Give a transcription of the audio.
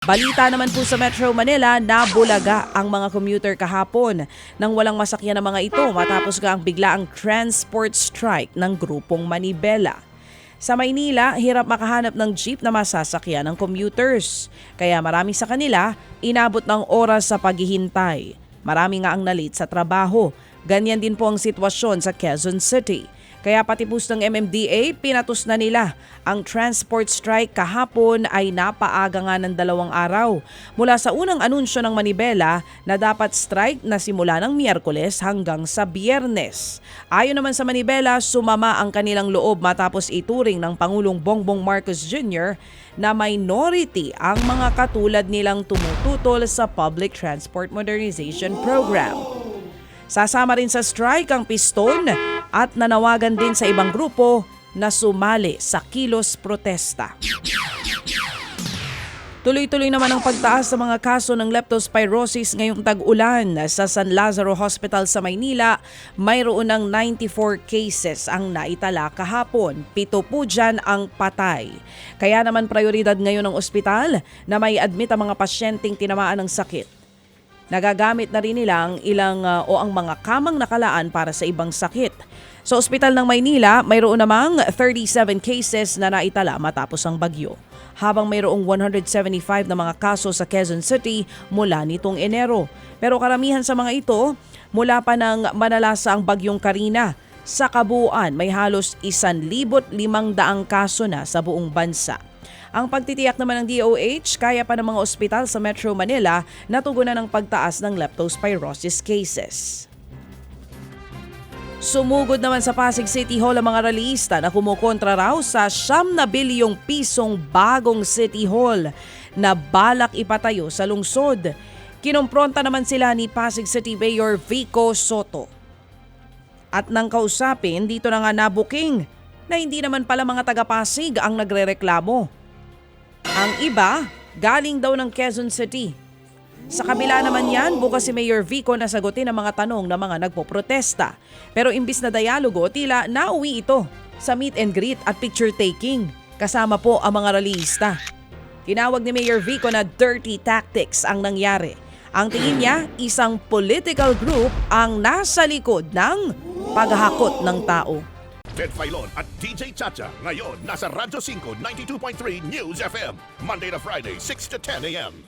Balita naman po sa Metro Manila, nabulaga ang mga commuter kahapon nang walang masakyan ng mga ito matapos ang biglaang transport strike ng grupong Manibela. Sa Maynila, hirap makahanap ng jeep na masasakyan ng commuters. Kaya marami sa kanila inabot ng oras sa paghihintay. Marami nga ang nalit sa trabaho. Ganyan din po ang sitwasyon sa Quezon City. Kaya patipos ng MMDA, pinatus na nila. Ang transport strike kahapon ay napaaga nga ng 2 araw. Mula sa unang anunsyo ng Manibela na dapat strike na simula ng Miyerkules hanggang sa Biyernes. Ayon naman sa Manibela, sumama ang kanilang loob matapos ituring ng Pangulong Bongbong Marcos Jr. na minority ang mga katulad nilang tumututol sa Public Transport Modernization Program. Sasama rin sa strike ang Piston at nanawagan din sa ibang grupo na sumali sa kilos protesta. Tuloy-tuloy naman ang pagtaas sa mga kaso ng leptospirosis ngayong tag-ulan. Sa San Lazaro Hospital sa Maynila, mayroon ng 94 cases ang naitala kahapon. 7 po dyan ang patay. Kaya naman prioridad ngayon ng ospital na may admit ang mga pasyenteng tinamaan ng sakit. Nagagamit na rin nila ang ang mga kamang nakalaan para sa ibang sakit. Sa Ospital ng Maynila, mayroon namang 37 cases na naitala matapos ang bagyo. Habang mayroong 175 na mga kaso sa Quezon City mula nitong Enero. Pero karamihan sa mga ito, mula pa ng manalasa ang bagyong Karina. Sa kabuuan, may halos 1,500 kaso na sa buong bansa. Ang pagtitiyak naman ng DOH, kaya pa ng mga ospital sa Metro Manila na tugunan ng pagtaas ng leptospirosis cases. Sumugod naman sa Pasig City Hall ang mga rallyista na kumukontra raw sa 9 bilyong pisong bagong City Hall na balak ipatayo sa lungsod. Kinompronta naman sila ni Pasig City Mayor Vico Soto. At nang kausapin, dito na nga nabuking na hindi naman pala mga taga-Pasig ang nagrereklamo. Ang iba, galing daw ng Quezon City. Sa kabila naman yan, bukas si Mayor Vico na sagutin ang mga tanong ng mga nagpoprotesta. Pero imbis na dialogo, tila nauwi ito sa meet and greet at picture taking. Kasama po ang mga rallyista. Tinawag ni Mayor Vico na dirty tactics ang nangyari. Ang tingin niya, isang political group ang nasa likod ng paghahakot ng tao. Ted Filon at DJ Chacha. Ngayon, nasa Radyo 5, 92.3 News FM. Monday to Friday, 6 to 10 a.m.